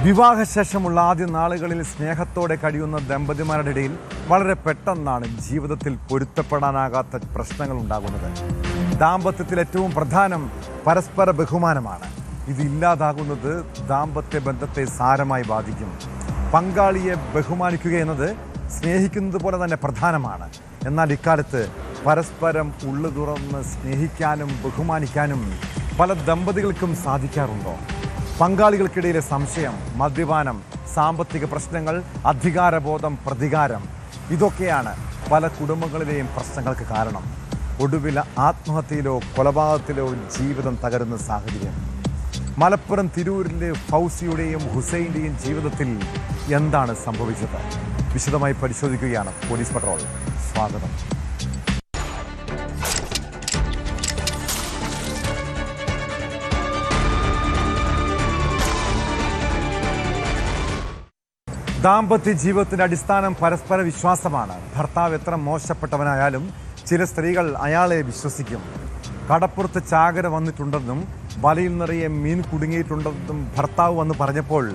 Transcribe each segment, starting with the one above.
വിവാഹശേഷമുള്ള ആദ്യ നാളുകളിൽ സ്നേഹത്തോടെ കഴിയുന്ന ദമ്പതിമാരുടെ ഇടയിൽ വളരെ പെട്ടെന്നാണ് ജീവിതത്തിൽ പൊരുത്തപ്പെടാനാകാത്ത പ്രശ്നങ്ങൾ ഉണ്ടാകുന്നത്. ദാമ്പത്യത്തിൽ ഏറ്റവും പ്രധാനം പരസ്പര ബഹുമാനമാണ്. ഇതില്ലാതാകുന്നത് ദാമ്പത്യ ബന്ധത്തെ സാരമായി ബാധിക്കും. പങ്കാളിയെ ബഹുമാനിക്കുക എന്നത് സ്നേഹിക്കുന്നത് പോലെ തന്നെ പ്രധാനമാണ്. എന്നാൽ ഇക്കാലത്ത് പരസ്പരം ഉള്ളു തുറന്ന് സ്നേഹിക്കാനും ബഹുമാനിക്കാനും പല ദമ്പതികൾക്കും സാധിക്കാറുണ്ടോ? പങ്കാളികൾക്കിടയിലെ സംശയം, മദ്യപാനം, സാമ്പത്തിക പ്രശ്നങ്ങൾ, അധികാരബോധം, പ്രതികാരം, ഇതൊക്കെയാണ് പല കുടുംബങ്ങളിലെയും പ്രശ്നങ്ങൾക്ക് കാരണം. ഒടുവിൽ ആത്മഹത്യയിലോ കൊലപാതകത്തിലോ ജീവിതം തകരുന്ന സാഹചര്യം. മലപ്പുറം തിരൂരിലെ ഫൗസിയുടെയും ഹുസൈൻ്റെയും ജീവിതത്തിൽ എന്താണ് സംഭവിച്ചത്? വിശദമായി പരിശോധിക്കുകയാണ് പോലീസ് പട്രോൾ. സ്വാഗതം. ദാമ്പത്യ ജീവിതത്തിന്റെ അടിസ്ഥാനം പരസ്പര വിശ്വാസമാണ്. ഭർത്താവ് എത്ര മോശപ്പെട്ടവനായാലും ചില സ്ത്രീകൾ അയാളെ വിശ്വസിക്കും. കടപ്പുറത്ത് ചാകര വന്നിട്ടുണ്ടെന്നും വലയിൽ നിറയെ മീൻ കുടുങ്ങിയിട്ടുണ്ടെന്നും ഭർത്താവ് വന്ന് പറഞ്ഞപ്പോൾ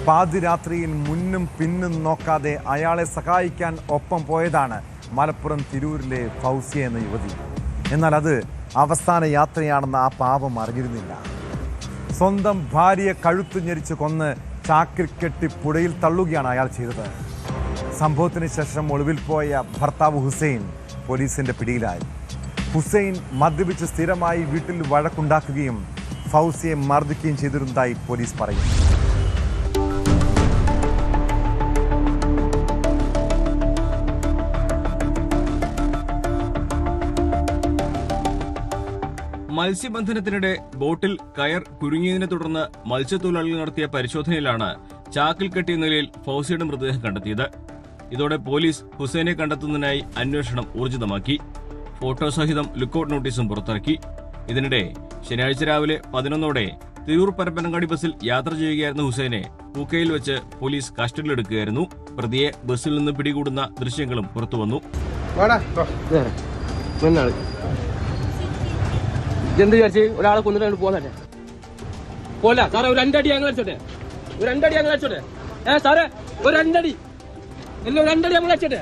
പാതിരാത്രിയിൽ മുന്നും പിന്നും നോക്കാതെ അയാളെ സഹായിക്കാൻ ഒപ്പം പോയതാണ് മലപ്പുറം തിരൂരിലെ ഫൗസിയ എന്ന യുവതി. എന്നാൽ അത് അവസാന യാത്രയാണെന്ന് ആ പാപം അറിഞ്ഞിരുന്നില്ല. സ്വന്തം ഭാര്യയെ കഴുത്തു ഞെരിച്ച് കൊന്ന് ചാക്കിൽ കെട്ടി പുഴയിൽ തള്ളുകയാണ് അയാൾ ചെയ്തത്. സംഭവത്തിന് ശേഷം ഒളിവിൽ പോയ ഭർത്താവ് ഹുസൈൻ പോലീസിന്റെ പിടിയിലായി. ഹുസൈൻ മദ്യപിച്ച് സ്ഥിരമായി വീട്ടിൽ വഴക്കുണ്ടാക്കുകയും ഫൗസിയെ മർദ്ദിക്കുകയും ചെയ്തിരുന്നതായി പോലീസ് പറയുന്നു. മത്സ്യബന്ധനത്തിനിടെ ബോട്ടിൽ കയർ കുരുങ്ങിയതിനെ തുടർന്ന് മത്സ്യത്തൊഴിലാളികൾ നടത്തിയ പരിശോധനയിലാണ് ചാക്കിൽ കെട്ടിയ നിലയിൽ ഫൗസിയുടെ മൃതദേഹം കണ്ടെത്തിയത്. ഇതോടെ പോലീസ് ഹുസൈനെ കണ്ടെത്തുന്നതിനായി അന്വേഷണം ഊർജിതമാക്കി. ഫോട്ടോ സഹിതം ലുക്കൌട്ട് നോട്ടീസും പുറത്തിറക്കി. ഇതിനിടെ ശനിയാഴ്ച രാവിലെ 11ഓടെ തിരൂർ പരപ്പനങ്ങാടി ബസ്സിൽ യാത്ര ചെയ്യുകയായിരുന്ന ഹുസൈനെ പൂക്കയിൽ വെച്ച് പോലീസ് കസ്റ്റഡിയിലെടുക്കുകയായിരുന്നു. പ്രതിയെ ബസ്സിൽ നിന്ന് പിടികൂടുന്ന ദൃശ്യങ്ങളും പുറത്തുവന്നു. എന്ത് വിചാരിച്ച് ഒരാളെ കൊന്നിട്ട് പോന്നേ പോലെ സാറേ? ഒരു 2 അടി ഞങ്ങൾ അടിച്ചോട്ടെ, ഒരു 2 അടി ഞങ്ങൾ അടിച്ചോട്ടെ. സാറേ ഒരു 2 അടി എല്ലാം, ഒരു 2 അടി ഞങ്ങൾ അടിച്ചോട്ടെ.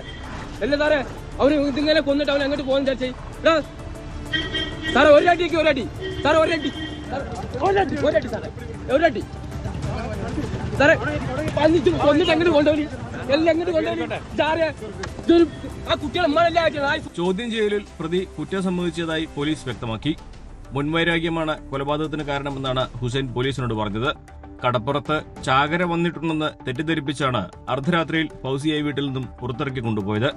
അല്ലേ സാറേ, അവര് ഇതിങ്ങനെ കൊന്നിട്ട് അവൻ എങ്ങോട്ട് പോകുന്ന വിചാരിച്ചേ? സാറേ ഒരു അടിക്ക് ഒരു അടി, സാറേ ഒരു അടി, ഒരു അടി സാറേ, ഒരു അടി സാറേ. കൊന്നിട്ട് എങ്ങോട്ട് കൊണ്ടുപോയി, എല്ലാം എങ്ങോട്ട് കൊണ്ടുപോയി സാറേ? ആ കുട്ടികളെ ചോദ്യം ചെയ്യലിൽ പ്രതി കുറ്റം സമ്മതിച്ചതായി പോലീസ് വ്യക്തമാക്കി. മുൻവൈരാഗ്യമാണ് കൊലപാതകത്തിന് കാരണമെന്നാണ് ഹുസൈൻ പോലീസിനോട് പറഞ്ഞത്. കടപ്പുറത്ത് ചാകര വന്നിട്ടുണ്ടെന്ന് തെറ്റിദ്ധരിപ്പിച്ചാണ് അർദ്ധരാത്രിയിൽ ഫൗസിയെ വീട്ടിൽ നിന്നും പുറത്തിറക്കി കൊണ്ടുപോയത്.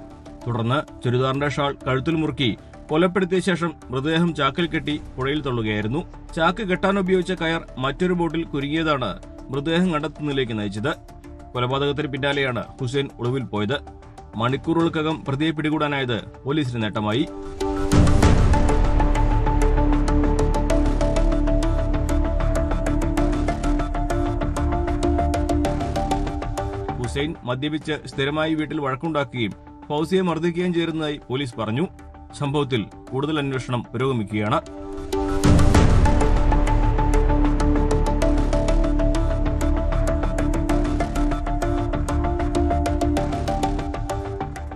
തുടർന്ന് ചുരിദാറിന്റെ ഷാൾ കഴുത്തിൽ മുറുക്കി കൊലപ്പെടുത്തിയ ശേഷം മൃതദേഹം ചാക്കിൽ കെട്ടി പുഴയിൽ തള്ളുകയായിരുന്നു. ചാക്ക് കെട്ടാൻ ഉപയോഗിച്ച കയർ മറ്റൊരു ബോട്ടിൽ കുരുങ്ങിയതാണ് മൃതദേഹം കണ്ടെത്തുന്നതിലേക്ക് നയിച്ചത്. കൊലപാതകത്തിന് പിന്നാലെയാണ് ഹുസൈൻ ഒളിവിൽ പോയത്. മണിക്കൂറുകൾക്കകം പ്രതിയെ പിടികൂടാനായത് പോലീസിന് നേട്ടമായി. ഹുസൈൻ മദ്യപിച്ച് സ്ഥിരമായി വീട്ടിൽ വഴക്കുണ്ടാക്കുകയും ഫൗസിയെ മർദ്ദിക്കുകയും ചേരുന്നതായി പോലീസ് പറഞ്ഞു. സംഭവത്തിൽ കൂടുതൽ അന്വേഷണം പുരോഗമിക്കുകയാണ്.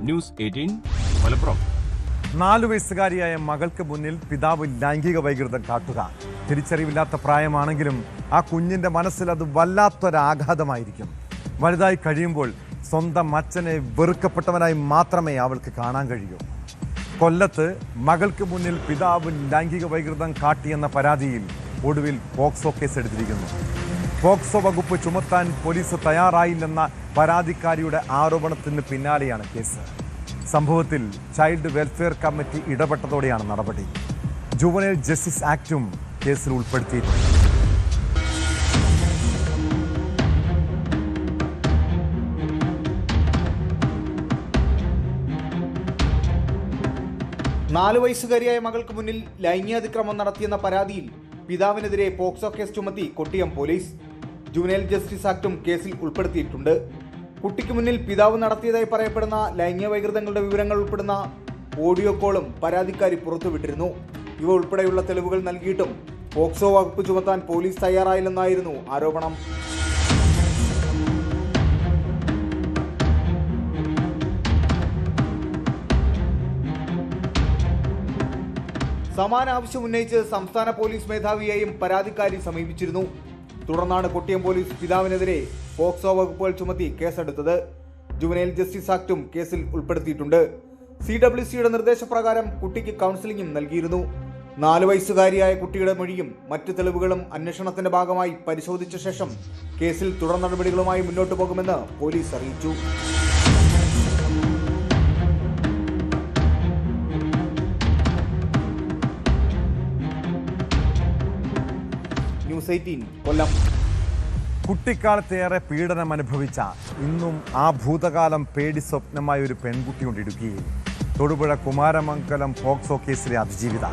ന്യൂസ് 18 മലപ്പുറം. 4 വയസ്സുകാരിയായ മകൾക്ക് മുന്നിൽ പിതാവ് ലൈംഗിക വൈകൃതം കാട്ടുക തിരിച്ചറിവില്ലാത്ത പ്രായമാണെങ്കിലും ആ കുഞ്ഞിന്റെ മനസ്സിൽ അത് വല്ലാത്തൊരാഘാതമായിരിക്കും. വലുതായി കഴിയുമ്പോൾ സ്വന്തം അച്ഛനെ വെറുക്കപ്പെട്ടവനായി മാത്രമേ അവൾക്ക് കാണാൻ കഴിയൂ. കൊല്ലത്ത് മകൾക്ക് മുന്നിൽ പിതാവ് ലൈംഗിക വൈകൃതം കാട്ടിയെന്ന പരാതിയിൽ ഒടുവിൽ പോക്സോ കേസ് എടുത്തിരിക്കുന്നു. പോക്സോ വകുപ്പ് ചുമത്താൻ പോലീസ് തയ്യാറായില്ലെന്ന പരാതിക്കാരിയുടെ ആരോപണത്തിന് പിന്നാലെയാണ് കേസ്. സംഭവത്തിൽ ചൈൽഡ് വെൽഫെയർ കമ്മിറ്റി ഇടപെട്ടതോടെയാണ് നടപടി. ജുവനൈൽ ജസ്റ്റിസ് ആക്ടും കേസിൽ ഉൾപ്പെടുത്തിയിട്ടുണ്ട്. നാലു വയസ്സുകാരിയായ മകൾക്ക് മുന്നിൽ ലൈംഗികാതിക്രമം നടത്തിയെന്ന പരാതിയിൽ പിതാവിനെതിരെ പോക്സോ കേസ് ചുമത്തി കൊട്ടിയം പോലീസ്. ജുവനൈൽ ജസ്റ്റിസ് ആക്ടും കേസിൽ ഉൾപ്പെടുത്തിയിട്ടുണ്ട്. കുട്ടിക്ക് മുന്നിൽ പിതാവ് നടത്തിയതായി പറയപ്പെടുന്ന ലൈംഗിക വൈകൃതങ്ങളുടെ വിവരങ്ങൾ ഉൾപ്പെടുന്ന ഓഡിയോ കോളും പരാതിക്കാരി പുറത്തുവിട്ടിരുന്നു. ഇവ ഉൾപ്പെടെയുള്ള തെളിവുകൾ നൽകിയിട്ടും പോക്സോ വകുപ്പ് ചുമത്താൻ പോലീസ് തയ്യാറായില്ലെന്നായിരുന്നു ആരോപണം. സമാന ആവശ്യം ഉന്നയിച്ച് സംസ്ഥാന പോലീസ് മേധാവിയെയും പരാതിക്കാരി സമീപിച്ചിരുന്നു. തുടർന്നാണ് കൊട്ടിയം പോലീസ് പിതാവിനെതിരെ പോക്സോ വകുപ്പുകൾ ചുമത്തി കേസെടുത്തത്. ജുവനൈൽ ജസ്റ്റിസ് ആക്ടും കേസിൽ ഉൾപ്പെടുത്തിയിട്ടുണ്ട്. CWCയുടെ നിർദ്ദേശപ്രകാരം കുട്ടിക്ക് കൗൺസിലിംഗും നൽകിയിരുന്നു. 4 വയസ്സുകാരിയായ കുട്ടിയുടെ മൊഴിയും മറ്റ് തെളിവുകളും അന്വേഷണത്തിന്റെ ഭാഗമായി പരിശോധിച്ച ശേഷം കേസിൽ തുടർ നടപടികളുമായി മുന്നോട്ടു പോകുമെന്ന് പോലീസ് അറിയിച്ചു. ന്യൂസ് 18 കൊല്ലം. കുട്ടിക്കാലത്തേറെ പീഡനം അനുഭവിച്ച ഇന്നും ആ ഭൂതകാലം പേടി സ്വപ്നമായ ഒരു പെൺകുട്ടിയുണ്ട് ഇടുക്കിയിൽ. തൊടുപുഴ കുമാരമംഗലം പോക്സോ കേസിലെ അതിജീവിത.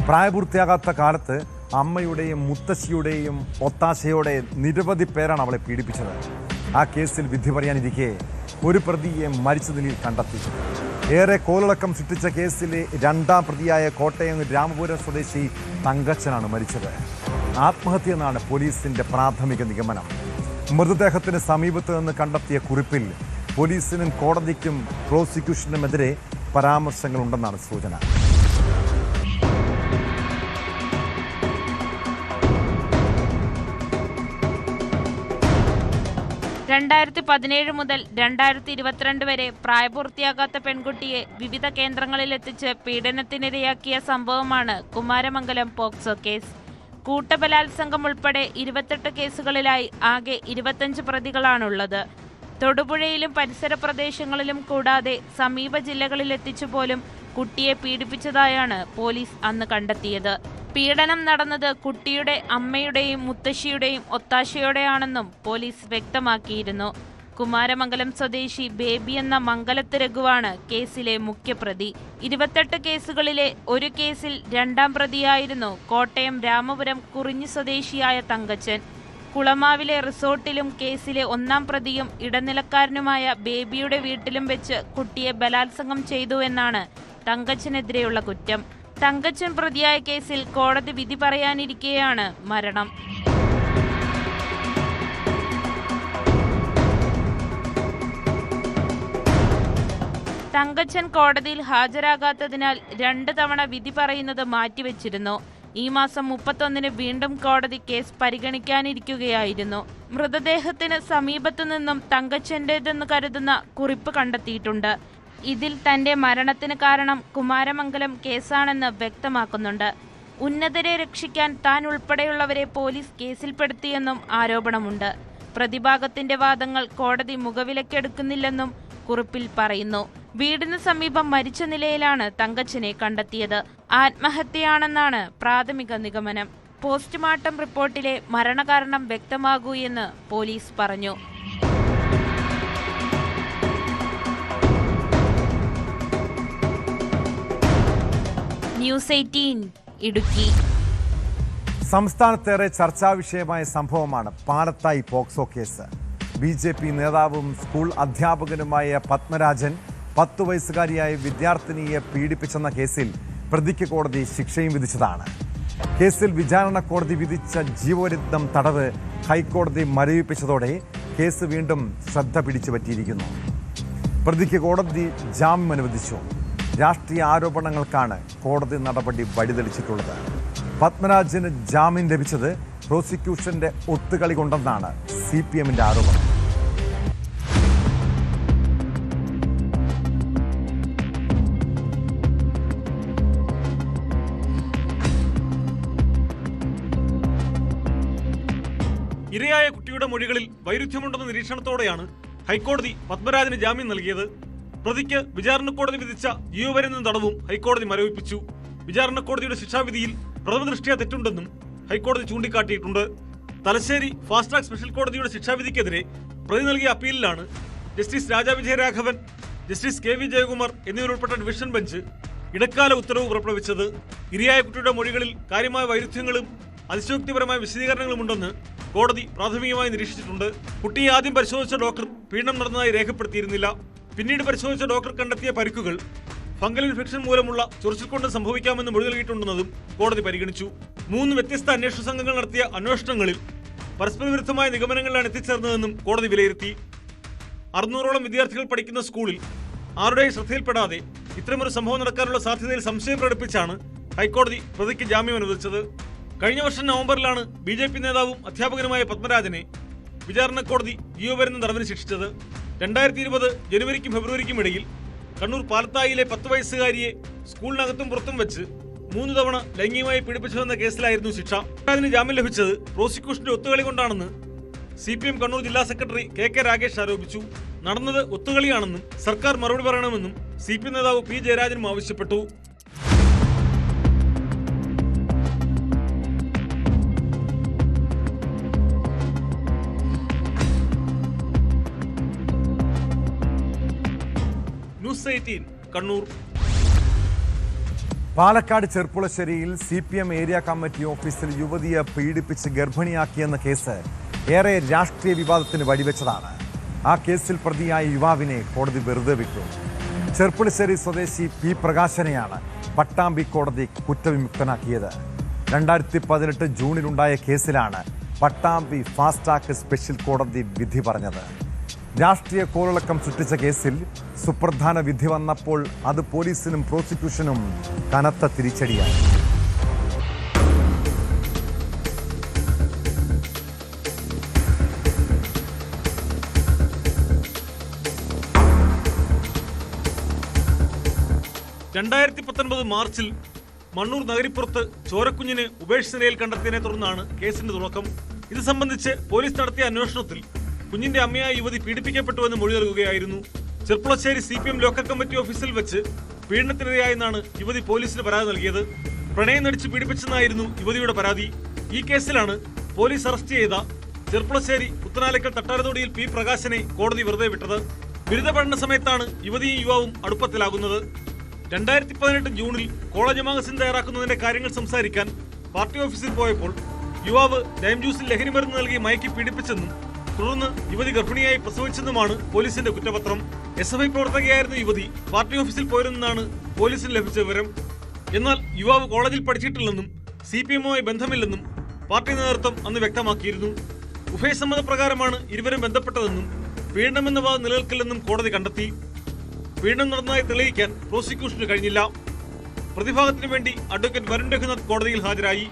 പ്രായപൂർത്തിയാകാത്ത കാലത്ത് അമ്മയുടെയും മുത്തശ്ശിയുടെയും ഒത്താശയോടെ നിരവധി പേരാണ് അവളെ പീഡിപ്പിച്ചത്. ആ കേസിൽ വിധി പറയാനിരിക്കെ ഒരു പ്രതിയെ മരിച്ച നിലയിൽ കണ്ടെത്തി. ഏറെ കോളിളക്കം സൃഷ്ടിച്ച കേസിലെ 2ാം പ്രതിയായ കോട്ടയം രാമപുരം സ്വദേശി തങ്കച്ചനാണ് മരിച്ചത്. ആത്മഹത്യ എന്നാണ് പോലീസിന്റെ പ്രാഥമിക നിഗമനം. മൃതദേഹത്തിന് സമീപത്ത് നിന്ന് കണ്ടെത്തിയ കുറിപ്പിൽ പോലീസിനും കോടതിക്കും പ്രോസിക്യൂഷനുമെതിരെ പരാമർശങ്ങളുണ്ടെന്നാണ് സൂചന. (2017 മുതൽ 2022 വരെ പ്രായപൂർത്തിയാകാത്ത പെൺകുട്ടിയെ വിവിധ കേന്ദ്രങ്ങളിലെത്തിച്ച് പീഡനത്തിനിരയാക്കിയ സംഭവമാണ് കുമാരമംഗലം പോക്സോ കേസ്. കൂട്ടബലാത്സംഗം ഉൾപ്പെടെ 28 കേസുകളിലായി ആകെ 25 പ്രതികളാണുള്ളത്. തൊടുപുഴയിലും പരിസര പ്രദേശങ്ങളിലും കൂടാതെ സമീപ ജില്ലകളിലെത്തിച്ചുപോലും കുട്ടിയെ പീഡിപ്പിച്ചതായാണ് പോലീസ് അന്ന് കണ്ടെത്തിയത്. പീഡനം നടന്നത് കുട്ടിയുടെ അമ്മയുടെയും മുത്തശ്ശിയുടെയും ഒത്താശയോടെയാണെന്നും പോലീസ് വ്യക്തമാക്കിയിരുന്നു. കുമാരമംഗലം സ്വദേശി ബേബി എന്ന മംഗലത്ത് രഘുവാണ് കേസിലെ മുഖ്യപ്രതി. 28 കേസുകളിലെ ഒരു കേസിൽ 2ാം പ്രതിയായിരുന്നു കോട്ടയം രാമപുരം കുറിഞ്ഞി സ്വദേശിയായ തങ്കച്ചൻ. കുളമാവിലെ റിസോർട്ടിലും കേസിലെ 1ാം പ്രതിയും ഇടനിലക്കാരനുമായ ബേബിയുടെ വീട്ടിലും വെച്ച് കുട്ടിയെ ബലാത്സംഗം ചെയ്തു എന്നാണ് തങ്കച്ചനെതിരെയുള്ള കുറ്റം. തങ്കച്ചൻ പ്രതിയായ കേസിൽ കോടതി വിധി പറയാനിരിക്കെയാണ് മരണം. തങ്കച്ചൻ കോടതിയിൽ ഹാജരാകാത്തതിനാൽ 2 തവണ വിധി പറയുന്നത് മാറ്റിവെച്ചിരുന്നു. ഈ മാസം 31-ന് വീണ്ടും കോടതി കേസ് പരിഗണിക്കാനിരിക്കുകയായിരുന്നു. മൃതദേഹത്തിന് സമീപത്തു നിന്നും തങ്കച്ചന്റേതെന്ന് കരുതുന്ന കുറിപ്പ് കണ്ടെത്തിയിട്ടുണ്ട്. ഇതിൽ തന്റെ മരണത്തിന് കാരണം കുമാരമംഗലം കേസാണെന്ന് വ്യക്തമാക്കുന്നുണ്ട്. ഉന്നതരെ രക്ഷിക്കാൻ താൻ ഉൾപ്പെടെയുള്ളവരെ പോലീസ് കേസിൽപ്പെടുത്തിയെന്നും ആരോപണമുണ്ട്. പ്രതിഭാഗത്തിന്റെ വാദങ്ങൾ കോടതി മുഖവിലക്കെടുക്കുന്നില്ലെന്നും കുറിപ്പിൽ പറയുന്നു. വീടിന് സമീപം മരിച്ച നിലയിലാണ് തങ്കച്ചനെ കണ്ടെത്തിയത്. ആത്മഹത്യയാണെന്നാണ് പ്രാഥമിക നിഗമനം. പോസ്റ്റ്മോർട്ടം റിപ്പോർട്ടിലെ മരണകാരണം വ്യക്തമാകൂ എന്ന് പോലീസ് പറഞ്ഞു. ന്യൂസ് 18 ഇടുക്കി. സംസ്ഥാനത്തേറെ ചർച്ചാ വിഷയമായ സംഭവമാണ് പാലത്തായി പോക്സോ കേസ്. BJP നേതാവും സ്കൂൾ അധ്യാപകനുമായ പത്മരാജൻ 10 വയസ്സുകാരിയായ വിദ്യാർത്ഥിനിയെ പീഡിപ്പിച്ചെന്ന കേസിൽ പ്രതിക്ക് കോടതി ശിക്ഷയും വിധിച്ചതാണ്. കേസിൽ വിചാരണ കോടതി വിധിച്ച ജീവപര്യന്തം തടവ് ഹൈക്കോടതി മരവിപ്പിച്ചതോടെ കേസ് വീണ്ടും ശ്രദ്ധ പിടിച്ചു പറ്റിയിരിക്കുന്നു. പ്രതിക്ക് കോടതി ജാമ്യം അനുവദിച്ചു. രാഷ്ട്രീയ ആരോപണങ്ങൾക്കാണ് കോടതി നടപടി വഴിതെളിച്ചിട്ടുള്ളത്. പത്മരാജന് ജാമ്യം ലഭിച്ചത് പ്രോസിക്യൂഷന്റെ ഒത്തുകളി കൊണ്ടെന്നാണ് CPMന്റെ ആരോപണം. ഇരയായ കുട്ടിയുടെ മൊഴികളിൽ വൈരുദ്ധ്യമുണ്ടെന്ന നിരീക്ഷണത്തോടെയാണ് ഹൈക്കോടതി പത്മരാജന് ജാമ്യം നൽകിയത്. പ്രതിക്ക് വിചാരണ കോടതി വിധിച്ച ജീവപര്യന്തം തടവും ഹൈക്കോടതി മരവിപ്പിച്ചു. വിചാരണ കോടതിയുടെ ശിക്ഷാവിധിയിൽ പ്രഥമദൃഷ്ട്യാ തെറ്റുണ്ടെന്നും ഹൈക്കോടതി ചൂണ്ടിക്കാട്ടിയിട്ടുണ്ട്. തലശ്ശേരി ഫാസ്റ്റ് ട്രാക്ക് സ്പെഷ്യൽ കോടതിയുടെ ശിക്ഷാവിധിക്കെതിരെ പ്രതി നൽകിയ അപ്പീലിലാണ് justice Raja Vijayaraghavan, justice KV Jayakumar എന്നിവരുൾപ്പെട്ട ഡിവിഷൻ ബെഞ്ച് ഇടക്കാല ഉത്തരവ് പുറപ്പെടുവിച്ചത്. ഇരയായ കുട്ടിയുടെ മൊഴികളിൽ കാര്യമായ വൈരുദ്ധ്യങ്ങളും അതിശയോക്തിപരമായ വിശദീകരണങ്ങളുമുണ്ടെന്ന് കോടതി പ്രാഥമികമായി നിരീക്ഷിച്ചിട്ടുണ്ട്. കുട്ടിയെ ആദ്യം പരിശോധിച്ച ഡോക്ടർ പീഡനം നടന്നതായി രേഖപ്പെടുത്തിയിരുന്നില്ല. പിന്നീട് പരിശോധിച്ച ഡോക്ടർ കണ്ടെത്തിയ പരിക്കുകൾ ഫംഗൽ ഇൻഫെക്ഷൻ മൂലമുള്ള ചൊറിച്ചിൽ കൊണ്ട് സംഭവിക്കാമെന്ന് മൊഴി നൽകിയിട്ടുണ്ടെന്നതും കോടതി പരിഗണിച്ചു. 3 വ്യത്യസ്ത അന്വേഷണ സംഘങ്ങൾ നടത്തിയ അന്വേഷണങ്ങളിൽ പരസ്പര വിരുദ്ധമായ നിഗമനങ്ങളിലാണ് എത്തിച്ചേർന്നതെന്നും കോടതി വിലയിരുത്തി. 600ഓളം വിദ്യാർത്ഥികൾ പഠിക്കുന്ന സ്കൂളിൽ ആരുടെയും ശ്രദ്ധയിൽപ്പെടാതെ ഇത്തരമൊരു സംഭവം നടക്കാനുള്ള സാധ്യതയിൽ സംശയം പ്രകടിപ്പിച്ചാണ് ഹൈക്കോടതി പ്രതിക്ക് ജാമ്യം അനുവദിച്ചത്. കഴിഞ്ഞ വർഷം നവംബറിലാണ് BJP നേതാവും അധ്യാപകനുമായ പത്മരാജനെ വിചാരണ കോടതി ജീവപര്യന്തം തടവിന് ശിക്ഷിച്ചത്. 2020 ജനുവരിക്കും ഫെബ്രുവരിക്കും ഇടയിൽ കണ്ണൂർ പാലത്തായിലെ 10 വയസ്സുകാരിയെ സ്കൂളിനകത്തും പുറത്തും വെച്ച് 3 തവണ ലൈംഗികമായി പീഡിപ്പിച്ചുവെന്ന കേസിലായിരുന്നു ശിക്ഷ. അതിന് ജാമ്യം ലഭിച്ചത് പ്രോസിക്യൂഷന്റെ ഒത്തുകളി കൊണ്ടാണെന്ന് CPM കണ്ണൂർ ജില്ലാ സെക്രട്ടറി KK രാഗേഷ് ആരോപിച്ചു. നടന്നത് ഒത്തുകളിയാണെന്നും സർക്കാർ മറുപടി പറയണമെന്നും CPM നേതാവ് P ജയരാജനും ആവശ്യപ്പെട്ടു. ന്യൂസ് 18 കണ്ണൂർ. പാലക്കാട് ചെർപ്പുളശ്ശേരിയിൽ CPM ഏരിയ കമ്മിറ്റി ഓഫീസിൽ യുവതിയെ പീഡിപ്പിച്ച് ഗർഭിണിയാക്കിയെന്ന കേസ് ഏറെ രാഷ്ട്രീയ വിവാദത്തിന് വഴിവെച്ചതാണ്. ആ കേസിൽ പ്രതിയായ യുവാവിനെ കോടതി വെറുതെ വിട്ടു. ചെർപ്പുളശ്ശേരി സ്വദേശി P പ്രകാശനെയാണ് പട്ടാമ്പി കോടതി കുറ്റവിമുക്തനാക്കിയത്. 2018 ജൂണിലുണ്ടായ കേസിലാണ് പട്ടാമ്പി ഫാസ്റ്റ് ട്രാക്ക് സ്പെഷ്യൽ കോടതി വിധി പറഞ്ഞത്. രാഷ്ട്രീയ കോളിളക്കം സൃഷ്ടിച്ച കേസിൽ സുപ്രധാന വിധി വന്നപ്പോൾ അത് പോലീസിനും പ്രോസിക്യൂഷനും കനത്ത തിരിച്ചടിയായി. മാർച്ചിൽ മണ്ണൂർ നഗരിപ്പുറത്ത് ചോരക്കുഞ്ഞിനെ ഉപേക്ഷിച്ച നിലയിൽ കണ്ടെത്തിയതിനെ തുടർന്നാണ് കേസിന്റെ തുടക്കം. ഇത് സംബന്ധിച്ച് പോലീസ് നടത്തിയ അന്വേഷണത്തിൽ കുഞ്ഞിന്റെ അമ്മയായ യുവതി പീഡിപ്പിക്കപ്പെട്ടുവെന്ന് മൊഴി നൽകുകയായിരുന്നു. ചെർപ്പുളശ്ശേരി CPM ലോക്കൽ കമ്മിറ്റി ഓഫീസിൽ വെച്ച് പീഡനത്തിനിരയായെന്നാണ് യുവതി പോലീസിന് പരാതി നൽകിയത്. പ്രണയം നടിച്ച് പീഡിപ്പിച്ചെന്നായിരുന്നു യുവതിയുടെ പരാതി. ഈ കേസിലാണ് പോലീസ് അറസ്റ്റ് ചെയ്ത ചെർപ്പുളശ്ശേരി പുത്തനാലക്കൽ തട്ടാരത്തോടിയിൽ P പ്രകാശനെ കോടതി വെറുതെ വിട്ടത്. ബിരുദ പഠന സമയത്താണ് യുവതിയും യുവാവും അടുപ്പത്തിലാകുന്നത്. 2018 ജൂണിൽ കോളേജ് മാഗസിൻ തയ്യാറാക്കുന്നതിന്റെ കാര്യങ്ങൾ സംസാരിക്കാൻ പാർട്ടി ഓഫീസിൽ പോയപ്പോൾ യുവാവ് ലൈം ജ്യൂസിൽ ലഹരി മരുന്ന് നൽകി മയക്കി പീഡിപ്പിച്ചെന്നും തുടർന്ന് യുവതി ഗർഭിണിയായി പ്രസവിച്ചെന്നുമാണ് പോലീസിന്റെ കുറ്റപത്രം. SFI പ്രവർത്തകയായിരുന്നു യുവതി. പാർട്ടി ഓഫീസിൽ പോയിരുന്നെന്നാണ് പോലീസിന് ലഭിച്ച വിവരം. എന്നാൽ യുവാവ് കോളേജിൽ പഠിച്ചിട്ടില്ലെന്നും CPMുമായി ബന്ധമില്ലെന്നും പാർട്ടി നേതൃത്വം അന്ന് വ്യക്തമാക്കിയിരുന്നു. ഉഭയസമ്മതപ്രകാരമാണ് ഇരുവരും ബന്ധപ്പെട്ടതെന്നും പീഡനമെന്ന വാദം നിലനിൽക്കില്ലെന്നും കോടതി കണ്ടെത്തി. പീഡനം നടന്നതായി തെളിയിക്കാൻ പ്രോസിക്യൂഷന് കഴിഞ്ഞില്ല. പ്രതിഭാഗത്തിനു വേണ്ടി അഡ്വക്കേറ്റ് വരുൺ രഘുനാഥ് കോടതിയിൽ ഹാജരായി.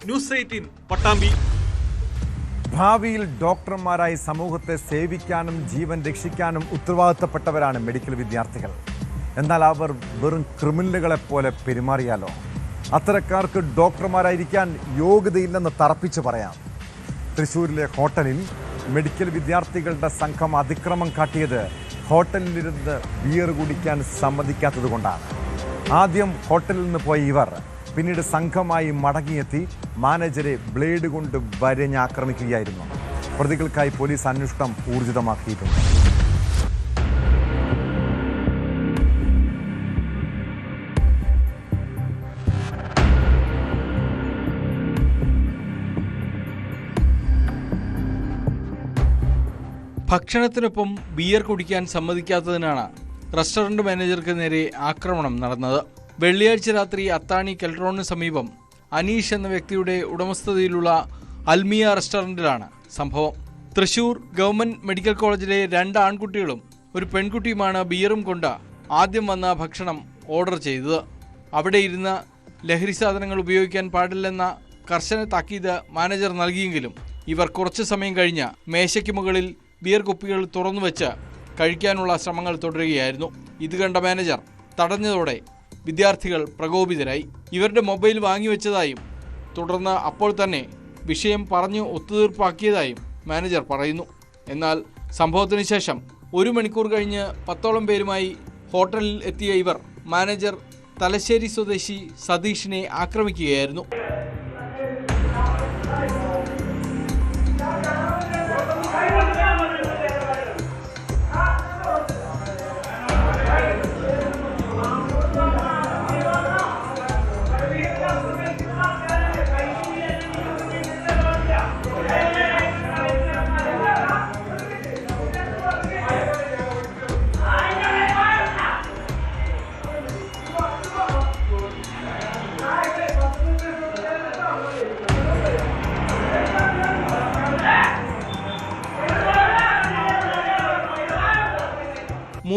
ന്യൂസ് 18 പട്ടാമ്പി. ഭാവിയിൽ ഡോക്ടർമാരായി സമൂഹത്തെ സേവിക്കാനും ജീവൻ രക്ഷിക്കാനും ഉത്തരവാദിത്തപ്പെട്ടവരാണ് മെഡിക്കൽ വിദ്യാർത്ഥികൾ. എന്നാൽ അവർ വെറും ക്രിമിനലുകളെ പോലെ പെരുമാറിയാലോ? അത്തരക്കാർക്ക് ഡോക്ടർമാരായിരിക്കാൻ യോഗ്യതയില്ലെന്ന് തറപ്പിച്ച് പറയാം. തൃശ്ശൂരിലെ ഹോട്ടലിൽ മെഡിക്കൽ വിദ്യാർത്ഥികളുടെ സംഘം അതിക്രമം കാട്ടിയത് ഹോട്ടലിലിരുന്ന് ബിയർ കുടിക്കാൻ സമ്മതിക്കാത്തത് കൊണ്ടാണ്. ആദ്യം ഹോട്ടലിൽ നിന്ന് പോയ ഇവർ പിന്നീട് സംഘമായി മടങ്ങിയെത്തി മാനേജരെ ബ്ലേഡ് കൊണ്ട് വരഞ്ഞാക്രമിക്കുകയായിരുന്നു. പ്രതികൾക്കായി പോലീസ് അന്വേഷണം ഊർജിതമാക്കിയിട്ടുണ്ട്. ഭക്ഷണത്തിനൊപ്പം ബിയർ കുടിക്കാൻ സമ്മതിക്കാത്തതിനാണ് റെസ്റ്റോറന്റ് മാനേജർക്ക് നേരെ ആക്രമണം നടന്നത്. വെള്ളിയാഴ്ച രാത്രി അത്താണി കെൽട്രോണിന് സമീപം അനീഷ് എന്ന വ്യക്തിയുടെ ഉടമസ്ഥതയിലുള്ള അൽമിയ റെസ്റ്റോറന്റിലാണ് സംഭവം. തൃശൂർ ഗവൺമെന്റ് മെഡിക്കൽ കോളേജിലെ 2 ആൺകുട്ടികളും ഒരു പെൺകുട്ടിയുമാണ് ബിയറും കൊണ്ട് ആദ്യം വന്ന ഭക്ഷണം ഓർഡർ ചെയ്തത്. അവിടെ ഇരുന്ന് ലഹരി സാധനങ്ങൾ ഉപയോഗിക്കാൻ പാടില്ലെന്ന കർശന താക്കീത് മാനേജർ നൽകിയെങ്കിലും ഇവർ കുറച്ചു സമയം കഴിഞ്ഞ് മേശയ്ക്ക് മുകളിൽ ബിയർ കുപ്പികൾ തുറന്നുവെച്ച് കഴിക്കാനുള്ള ശ്രമങ്ങൾ തുടരുകയായിരുന്നു. ഇത് കണ്ട മാനേജർ തടഞ്ഞതോടെ വിദ്യാർത്ഥികൾ പ്രകോപിതരായി. ഇവരുടെ മൊബൈൽ വാങ്ങിവെച്ചതായും തുടർന്ന് അപ്പോൾ തന്നെ വിഷയം പറഞ്ഞു ഒത്തുതീർപ്പാക്കിയതായും മാനേജർ പറയുന്നു. എന്നാൽ സംഭവത്തിന് ശേഷം 1 മണിക്കൂർ കഴിഞ്ഞ് 10ഓളം പേരുമായി ഹോട്ടലിൽ എത്തിയ ഇവർ മാനേജർ തലശ്ശേരി സ്വദേശി സതീഷിനെ ആക്രമിക്കുകയായിരുന്നു.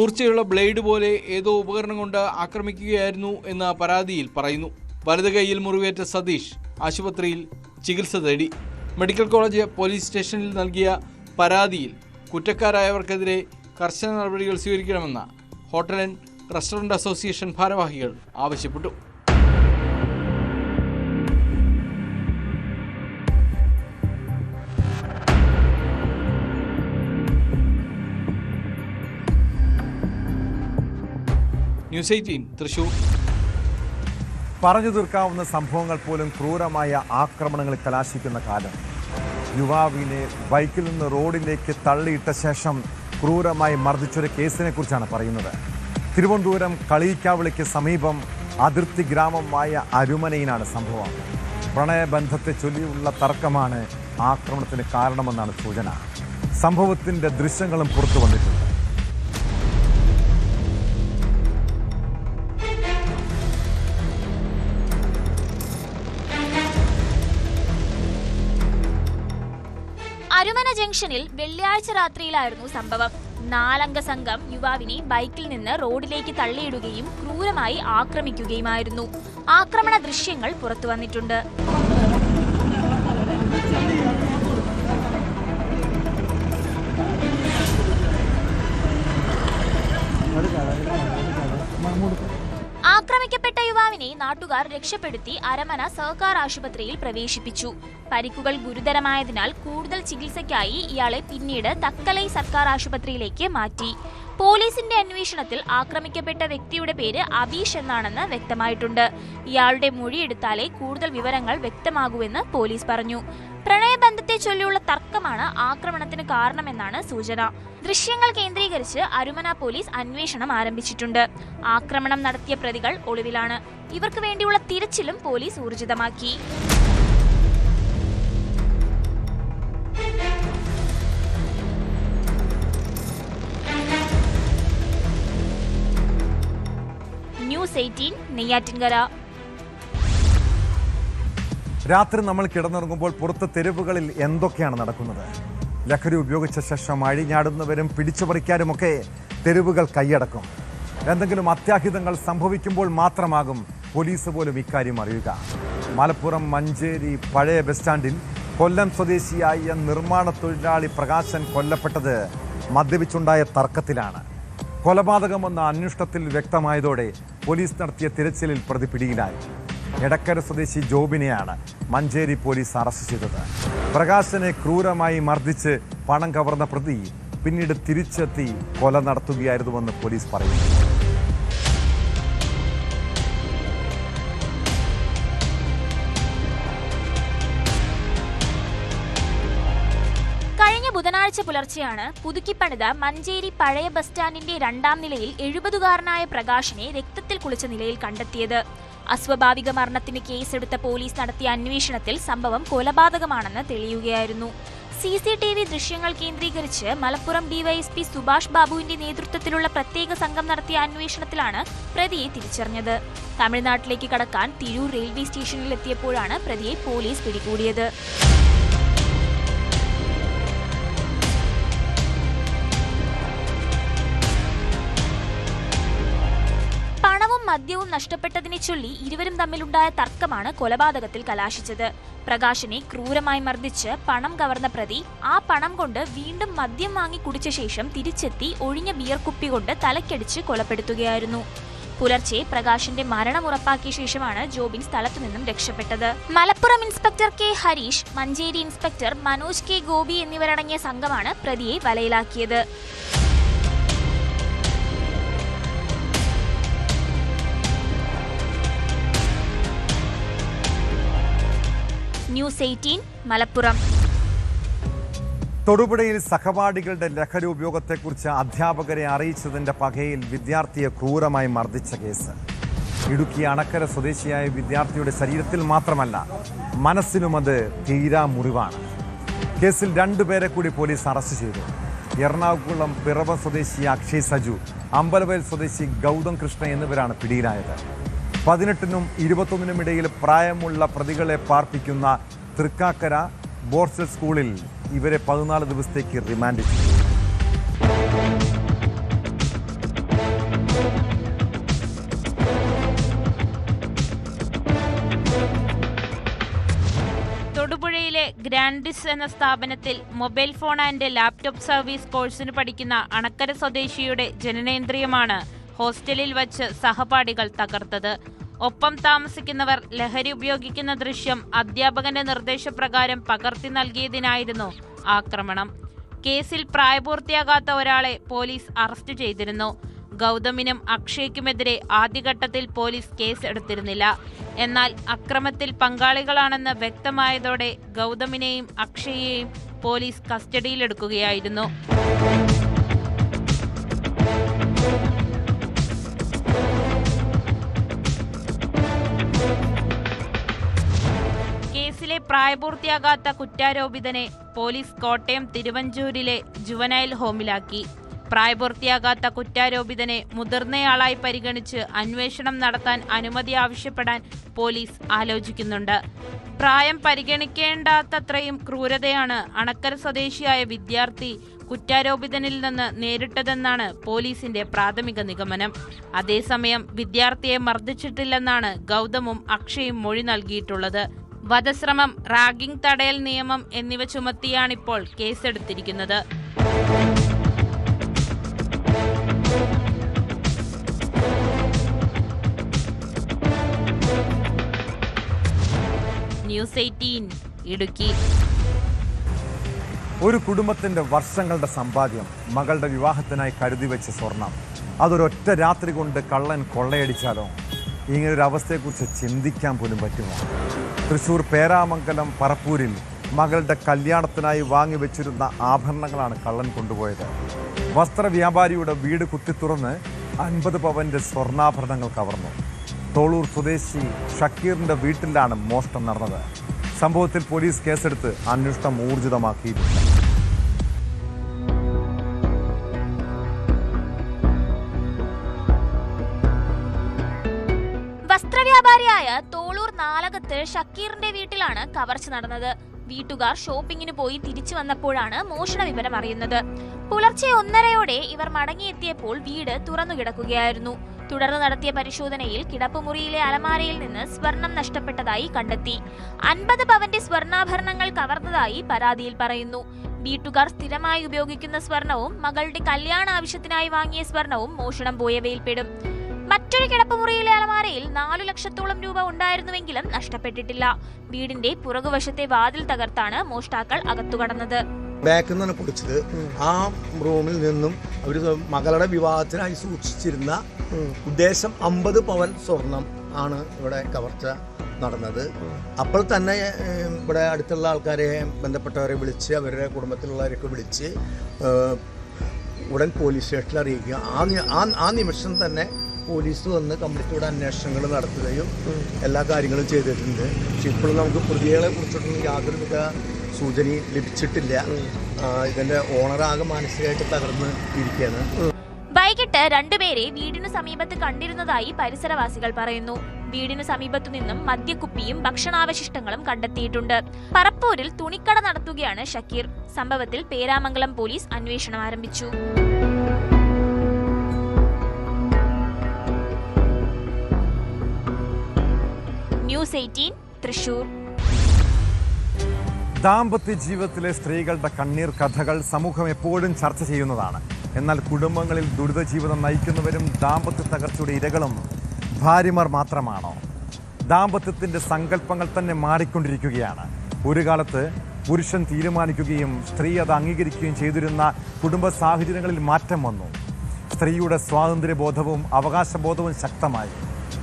മൂർച്ചയുള്ള ബ്ലേഡ് പോലെ ഏതോ ഉപകരണം കൊണ്ട് ആക്രമിക്കുകയായിരുന്നു എന്ന് പരാതിയിൽ പറയുന്നു. വലത് കൈയിൽ മുറിവേറ്റ സതീഷ് ആശുപത്രിയിൽ ചികിത്സ തേടി. മെഡിക്കൽ കോളേജ് പോലീസ് സ്റ്റേഷനിൽ നൽകിയ പരാതിയിൽ കുറ്റക്കാരായവർക്കെതിരെ കർശന നടപടികൾ സ്വീകരിക്കണമെന്ന് ഹോട്ടൽ ആൻഡ് റെസ്റ്റോറന്റ് അസോസിയേഷൻ ഭാരവാഹികൾ ആവശ്യപ്പെട്ടു. ന്യൂസ് 18 തൃശൂർ. പറഞ്ഞു തീർക്കാവുന്ന സംഭവങ്ങൾ പോലും ക്രൂരമായ ആക്രമണങ്ങളിൽ കലാശിക്കുന്ന കാലം. യുവാവിനെ ബൈക്കിൽ നിന്ന് റോഡിലേക്ക് തള്ളിയിട്ട ശേഷം ക്രൂരമായി മർദ്ദിച്ചൊരു കേസിനെ കുറിച്ചാണ് പറയുന്നത്. തിരുവനന്തപുരം കളിയിക്കാവിളിക്ക് സമീപം അതിർത്തി ഗ്രാമമായ അരുമനയിലാണ് സംഭവം. പ്രണയബന്ധത്തെ ചൊല്ലിയുള്ള തർക്കമാണ് ആക്രമണത്തിന് കാരണമെന്നാണ് സൂചന. സംഭവത്തിന്റെ ദൃശ്യങ്ങളും പുറത്തു വന്നിട്ടുണ്ട്. അരുമന ജംഗ്ഷനിൽ വെള്ളിയാഴ്ച രാത്രിയിലായിരുന്നു സംഭവം. 4 അംഗ സംഘം യുവാവിനെ ബൈക്കിൽ നിന്ന് റോഡിലേക്ക് തള്ളിയിടുകയും ക്രൂരമായി ആക്രമിക്കുകയുമായിരുന്നു. ആക്രമണ ദൃശ്യങ്ങൾ പുറത്തു വന്നിട്ടുണ്ട്. ആക്രമിക്കപ്പെട്ട യുവാവിനെ നാട്ടുകാർ രക്ഷപ്പെടുത്തി അരമന സർക്കാർ ആശുപത്രിയിൽ പ്രവേശിപ്പിച്ചു. പരിക്കുകൾ ഗുരുതരമായതിനാൽ കൂടുതൽ ചികിത്സയ്ക്കായി ഇയാളെ പിന്നീട് തക്കലൈ സർക്കാർ ആശുപത്രിയിലേക്ക് മാറ്റി. പോലീസിന്റെ അന്വേഷണത്തിൽ ആക്രമിക്കപ്പെട്ട വ്യക്തിയുടെ പേര് അബീഷ് എന്നാണെന്ന് വ്യക്തമായിട്ടുണ്ട്. ഇയാളുടെ മൊഴിയെടുത്താലേ കൂടുതൽ വിവരങ്ങൾ വ്യക്തമാകൂവെന്ന് പോലീസ് പറഞ്ഞു. പ്രണയബന്ധത്തെ ചൊല്ലിയുള്ള തർക്കമാണ് ആക്രമണത്തിന് കാരണമെന്നാണ് സൂചന. ദൃശ്യങ്ങൾ കേന്ദ്രീകരിച്ച് അരുമന പോലീസ് അന്വേഷണം ആരംഭിച്ചിട്ടുണ്ട്. ആക്രമണം നടത്തിയ പ്രതികൾ ഒളിവിലാണ്. ഇവർക്ക് വേണ്ടിയുള്ള തിരച്ചിലും പോലീസ് ഊർജിതമാക്കി. ന്യൂസ് 18 നെയ്യാറ്റിൻകര. രാത്രി നമ്മൾ കിടന്നുറങ്ങുമ്പോൾ പുറത്ത് തെരുവുകളിൽ എന്തൊക്കെയാണ് നടക്കുന്നത്? ലഹരി ഉപയോഗിച്ച ശേഷം അഴിഞ്ഞാടുന്നവരും പിടിച്ചുപറിക്കാരുമൊക്കെ തെരുവുകൾ കൈയടക്കും. എന്തെങ്കിലും അത്യാഹിതങ്ങൾ സംഭവിക്കുമ്പോൾ മാത്രമാകും പോലീസ് പോലും ഇക്കാര്യം അറിയുക. മലപ്പുറം മഞ്ചേരി പഴയ ബസ് സ്റ്റാൻഡിൽ കൊല്ലം സ്വദേശിയായ നിർമ്മാണ തൊഴിലാളി പ്രകാശൻ കൊല്ലപ്പെട്ടത് മദ്യപിച്ചുണ്ടായ തർക്കത്തിലാണ്. കൊലപാതകമെന്ന അന്വേഷണത്തിൽ വ്യക്തമായതോടെ പോലീസ് നടത്തിയ തിരച്ചിലിൽ പ്രതി പിടിയിലായി. എടക്കര സ്വദേശി ജോബിനെയാണ് മഞ്ചേരി പോലീസ് അറസ്റ്റ് ചെയ്തത്. പ്രകാശനെ ക്രൂരമായി മർദ്ദിച്ച് പണം കവർന്ന പ്രതി പിന്നീട് തിരിച്ചെത്തി കൊല നടത്തുകയായിരുന്നുവെന്ന് പോലീസ് പറയുന്നു. കഴിഞ്ഞ ബുധനാഴ്ച പുലർച്ചെയാണ് പുതുക്കിപ്പണിത മഞ്ചേരി പഴയ ബസ് സ്റ്റാൻഡിന്റെ 2ാം നിലയിൽ 70കാരനായ പ്രകാശിനെ രക്തത്തിൽ കുളിച്ച നിലയിൽ കണ്ടെത്തിയത്. അസ്വാഭാവിക മരണത്തിന് കേസെടുത്ത പോലീസ് നടത്തിയ അന്വേഷണത്തിൽ സംഭവം കൊലപാതകമാണെന്ന് തെളിയുകയായിരുന്നു. CCTV ദൃശ്യങ്ങൾ കേന്ദ്രീകരിച്ച് മലപ്പുറം ഡിവൈഎസ്പി സുഭാഷ് ബാബുവിന്റെ നേതൃത്വത്തിലുള്ള പ്രത്യേക സംഘം നടത്തിയ അന്വേഷണത്തിലാണ് പ്രതിയെ തിരിച്ചറിഞ്ഞത്. തമിഴ്നാട്ടിലേക്ക് കടക്കാൻ തിരൂർ റെയിൽവേ സ്റ്റേഷനിൽ എത്തിയപ്പോഴാണ് പ്രതിയെ പോലീസ് പിടികൂടിയത്. മദ്യവും നഷ്ടപ്പെട്ടതിനെ ചൊല്ലി ഇരുവരും തമ്മിലുണ്ടായ തർക്കമാണ് കൊലപാതകത്തിൽ കലാശിച്ചത്. പ്രകാശനെ ക്രൂരമായി മർദ്ദിച്ച് പണം കവർന്ന പ്രതി ആ പണം കൊണ്ട് വീണ്ടും മദ്യം വാങ്ങി കുടിച്ച ശേഷം തിരിച്ചെത്തി ഒഴിഞ്ഞ ബിയർ കുപ്പി കൊണ്ട് തലക്കടിച്ച് കൊലപ്പെടുത്തുകയായിരുന്നു. പുലർച്ചെ പ്രകാശിന്റെ മരണം ഉറപ്പാക്കിയ ശേഷമാണ് ജോബിൻ സ്ഥലത്തു നിന്നും രക്ഷപ്പെട്ടത്. Malappuram inspector K Harish, Manjeri inspector Manoj K Gopi എന്നിവരടങ്ങിയ സംഘമാണ് പ്രതിയെ വലയിലാക്കിയത്. ന്യൂസ് 18 മലപ്പുറം. തൊടുപുഴയിൽ സഹപാഠികളുടെ ലഹരി ഉപയോഗത്തെക്കുറിച്ച് അധ്യാപകരെ അറിയിച്ചതിന്റെ പകയിൽ വിദ്യാർത്ഥിയെ ക്രൂരമായി മർദ്ദിച്ച കേസ്. ഇടുക്കി അണക്കര സ്വദേശിയായ വിദ്യാർത്ഥിയുടെ ശരീരത്തിൽ മാത്രമല്ല മനസ്സിലും അത് തീരാ മുറിവാണ്. കേസിൽ 2 പേരെ കൂടി പോലീസ് അറസ്റ്റ് ചെയ്തു. എറണാകുളം പിറവം സ്വദേശി അക്ഷയ് സജു, അമ്പലവയൽ സ്വദേശി ഗൗതം കൃഷ്ണ എന്നിവരാണ് പിടിയിലായത്. 18നും 21നും ഇടയിൽ പ്രായമുള്ള പ്രതികളെ പാർപ്പിക്കുന്ന തൃക്കാക്കര ബോർസൽ സ്കൂളിൽ ഇവരെ 14 ദിവസത്തേക്ക് റിമാൻഡ് ചെയ്തു. ആലപ്പുഴയിലെ ഗ്രാൻഡിസ് എന്ന സ്ഥാപനത്തിൽ mobile phone and laptop service കോഴ്സിന് പഠിക്കുന്ന അണക്കര സ്വദേശിയുടെ ജനനേന്ദ്രിയമാണ് ഹോസ്റ്റലിൽ വച്ച് സഹപാഠികൾ തകർത്തത്. ഒപ്പം താമസിക്കുന്നവർ ലഹരി ഉപയോഗിക്കുന്ന ദൃശ്യം അധ്യാപകന്റെ നിർദ്ദേശപ്രകാരം പകർത്തി നൽകിയതിനായിരുന്നു ആക്രമണം. കേസിൽ പ്രായപൂർത്തിയാകാത്ത ഒരാളെ പോലീസ് അറസ്റ്റ് ചെയ്തിരുന്നു. ഗൗതമിനും അക്ഷയ്ക്കുമെതിരെ ആദ്യഘട്ടത്തിൽ പോലീസ് കേസ് എടുത്തിരുന്നില്ല. എന്നാൽ അക്രമത്തിൽ പങ്കാളികളാണെന്ന് വ്യക്തമായതോടെ ഗൗതമിനെയും അക്ഷയെയും പോലീസ് കസ്റ്റഡിയിലെടുക്കുകയായിരുന്നു. കേസിലെ പ്രായപൂർത്തിയാകാത്ത കുറ്റാരോപിതനെ പോലീസ് കോട്ടയം തിരുവഞ്ചൂരിലെ ജുവനൈൽ ഹോമിലാക്കി. പ്രായപൂർത്തിയാകാത്ത കുറ്റാരോപിതനെ മുതിർന്നയാളായി പരിഗണിച്ച് അന്വേഷണം നടത്താൻ അനുമതി ആവശ്യപ്പെടാൻ പോലീസ് ആലോചിക്കുന്നുണ്ട്. പ്രായം പരിഗണിക്കേണ്ടാത്തത്രയും ക്രൂരതയാണ് അണക്കര സ്വദേശിയായ വിദ്യാർത്ഥി കുറ്റാരോപിതനിൽ നിന്ന് നേരിട്ടതെന്നാണ് പോലീസിന്റെ പ്രാഥമിക നിഗമനം. അതേസമയം വിദ്യാർത്ഥിയെ മർദ്ദിച്ചിട്ടില്ലെന്നാണ് ഗൗതമും അക്ഷയും മൊഴി നൽകിയിട്ടുള്ളത്. വധശ്രമം, റാഗിംഗ് തടയൽ നിയമം എന്നിവ ചുമത്തിയാണിപ്പോൾ കേസെടുത്തിരിക്കുന്നത്. ന്യൂസ് 18 ഇടുക്കി. ഒരു കുടുംബത്തിന്റെ വർഷങ്ങളുടെ സമ്പാദ്യം മകളുടെ വിവാഹത്തിനായി കരുതി വെച്ച സ്വർണം അതൊരൊറ്റ രാത്രി കൊണ്ട് കള്ളൻ കൊള്ളയടിച്ചാലോ? ഇങ്ങനൊരു അവസ്ഥയെക്കുറിച്ച് ചിന്തിക്കാൻ പോലും പറ്റുമോ? തൃശ്ശൂർ പേരാമംഗലം പറപ്പൂരിൽ മകളുടെ കല്യാണത്തിനായി വാങ്ങിവെച്ചിരുന്ന ആഭരണങ്ങളാണ് കള്ളൻ കൊണ്ടുപോയത്. വസ്ത്രവ്യാപാരിയുടെ വീട് കുത്തിത്തുറന്ന് 50 പവന്റെ സ്വർണ്ണാഭരണങ്ങൾ കവർന്നു. തോളൂർ സ്വദേശി ഷക്കീറിന്റെ വീട്ടിലാണ് മോഷണം നടന്നത്. സംഭവത്തിൽ പോലീസ് കേസെടുത്ത് അന്വേഷണം ഊർജിതമാക്കിയിട്ടുണ്ട്. വസ്ത്രവ്യാപാരിയായ തോളൂർ നാലകത്ത് ഷക്കീറിന്റെ വീട്ടിലാണ് കവർച്ച നടന്നത്. വീട്ടുകാർ ഷോപ്പിങ്ങിന് പോയി തിരിച്ചു വന്നപ്പോഴാണ് മോഷണ വിവരം അറിയുന്നത്. പുലർച്ചെ 1:30 ഇവർ മടങ്ങിയെത്തിയപ്പോൾ വീട് തുറന്നു കിടക്കുകയായിരുന്നു. തുടർന്ന് നടത്തിയ പരിശോധനയിൽ കിടപ്പുമുറിയിലെ അലമാരയിൽ നിന്ന് സ്വർണം നഷ്ടപ്പെട്ടതായി കണ്ടെത്തി. 50 പവന്റെ സ്വർണ്ണാഭരണങ്ങൾ കവർന്നതായി പരാതിയിൽ പറയുന്നു. വീട്ടുകാർ സ്ഥിരമായി ഉപയോഗിക്കുന്ന സ്വർണവും മകളുടെ കല്യാണ ആവശ്യത്തിനായി വാങ്ങിയ സ്വർണവും മോഷണം പോയവയിൽപ്പെടും. മറ്റൊരു കിടപ്പുമുറിയിലെ അലമാരയിൽ 4 ലക്ഷത്തോളം രൂപ ഉണ്ടായിരുന്നുവെങ്കിലും നഷ്ടപ്പെട്ടിട്ടില്ല. വീടിന്റെ പുറകുവശത്തെ വാതിൽ തകർത്താണ് മോഷ്ടാക്കൾ അകത്തുകടന്നത്. ബാക്കിൽ നിന്നാണ് പൊടിച്ചത്. ആ റൂമിൽ നിന്നും അവർ മകളുടെ വിവാഹത്തിനായി സൂക്ഷിച്ചിരുന്ന ഉദ്ദേശം 50 പവൻ സ്വർണം ആണ് ഇവിടെ കവർച്ച നടന്നത്. അപ്പോൾ തന്നെ ഇവിടെ അടുത്തുള്ള ആൾക്കാരെ ബന്ധപ്പെട്ടവരെ വിളിച്ച് അവരുടെ കുടുംബത്തിലുള്ളവരൊക്കെ വിളിച്ച് ഉടൻ പോലീസ് സ്റ്റേഷനിൽ അറിയിക്കുക. ആ നിമിഷം തന്നെ പോലീസ് വന്ന് കംപ്ലീറ്റ് അന്വേഷണങ്ങൾ നടത്തുകയും എല്ലാ കാര്യങ്ങളും ചെയ്തിട്ടുണ്ട്. പക്ഷെ ഇപ്പോഴും നമുക്ക് പ്രതികളെ കുറിച്ചിട്ടൊന്നും യാതൊരുവിധ സൂചനയും ലഭിച്ചിട്ടില്ല. ഇതിന്റെ ഓണറാകെ മാനസികമായിട്ട് തകർന്ന് ഇരിക്കുകയാണ്. വൈകിട്ട് 2 പേരെ വീടിനു സമീപത്ത് കണ്ടിരുന്നതായി പരിസരവാസികൾ പറയുന്നു. വീടിനു സമീപത്തു നിന്നും മദ്യക്കുപ്പിയും ഭക്ഷണാവശിഷ്ടങ്ങളും കണ്ടെത്തിയിട്ടുണ്ട്. പറപ്പൂരിൽ തുണിക്കട നടത്തുകയാണ് ഷക്കീർ. സംഭവത്തിൽ പേരാമംഗലം പോലീസ് അന്വേഷണം ആരംഭിച്ചു. ന്യൂസ് 18 തൃശൂർ. ദാമ്പത്യ ജീവിതത്തിലെ സ്ത്രീകളുടെ കണ്ണീർ കഥകൾ സമൂഹം എപ്പോഴും ചർച്ച ചെയ്യുന്നതാണ്. എന്നാൽ കുടുംബങ്ങളിൽ ദുരിത ജീവിതം നയിക്കുന്നവരും ദാമ്പത്യ തകർച്ചയുടെ ഇരകളും ഭാര്യമാർ മാത്രമാണോ? ദാമ്പത്യത്തിൻ്റെ സങ്കല്പങ്ങൾ തന്നെ മാറിക്കൊണ്ടിരിക്കുകയാണ്. ഒരു കാലത്ത് പുരുഷൻ തീരുമാനിക്കുകയും സ്ത്രീ അത് അംഗീകരിക്കുകയും ചെയ്തിരുന്ന കുടുംബ സാഹചര്യങ്ങളിൽ മാറ്റം വന്നു. സ്ത്രീയുടെ സ്വാതന്ത്ര്യബോധവും അവകാശബോധവും ശക്തമായി.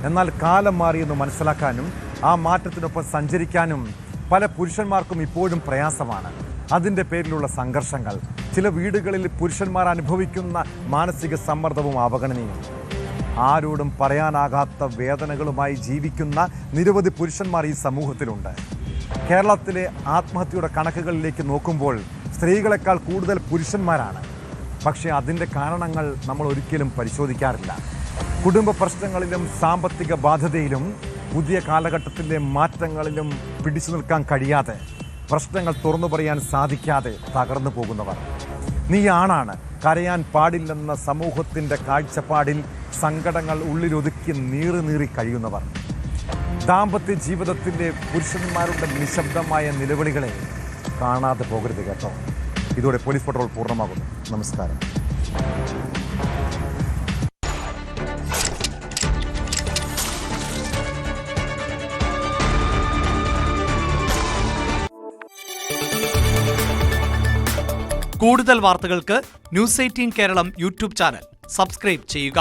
എന്നാൽ കാലം മാറിയെന്ന് മനസ്സിലാക്കാനും ആ മാറ്റത്തിനൊപ്പം സഞ്ചരിക്കാനും പല പുരുഷന്മാർക്കും ഇപ്പോഴും പ്രയാസമാണ്. അതിൻ്റെ പേരിലുള്ള സംഘർഷങ്ങൾ, ചില വീടുകളിൽ പുരുഷന്മാർ അനുഭവിക്കുന്ന മാനസിക സമ്മർദ്ദവും അവഗണനയും, ആരോടും പറയാനാകാത്ത വേദനകളുമായി ജീവിക്കുന്ന നിരവധി പുരുഷന്മാർ ഈ സമൂഹത്തിലുണ്ട്. കേരളത്തിലെ ആത്മഹത്യയുടെ കണക്കുകളിലേക്ക് നോക്കുമ്പോൾ സ്ത്രീകളെക്കാൾ കൂടുതൽ പുരുഷന്മാരാണ്. പക്ഷേ അതിൻ്റെ കാരണങ്ങൾ നമ്മൾ ഒരിക്കലും പരിശോധിക്കാറില്ല. കുടുംബ പ്രശ്നങ്ങളിലും സാമ്പത്തിക ബാധ്യതയിലും പുതിയ കാലഘട്ടത്തിലെ മാറ്റങ്ങളിലും പിടിച്ചു നിൽക്കാൻ കഴിയാതെ, പ്രശ്നങ്ങൾ തുറന്നു പറയാൻ സാധിക്കാതെ തകർന്നു പോകുന്നവർ. നീ ആണാണ്, കരയാൻ പാടില്ലെന്ന സമൂഹത്തിൻ്റെ കാഴ്ചപ്പാടിൽ സങ്കടങ്ങൾ ഉള്ളിലൊതുക്കി നീറി കഴിയുന്നവർ. ദാമ്പത്യ ജീവിതത്തിൻ്റെ പുരുഷന്മാരുടെ നിശബ്ദമായ നിലവിളികളെ കാണാതെ പോകരുത് കേട്ടോ. ഇതോടെ പോലീസ് പട്രോൾ പൂർണ്ണമാകുന്നു. നമസ്കാരം. കൂടുതൽ വാർത്തകൾക്ക് news 18 Keralam YouTube channel subscribe ചെയ്യുക.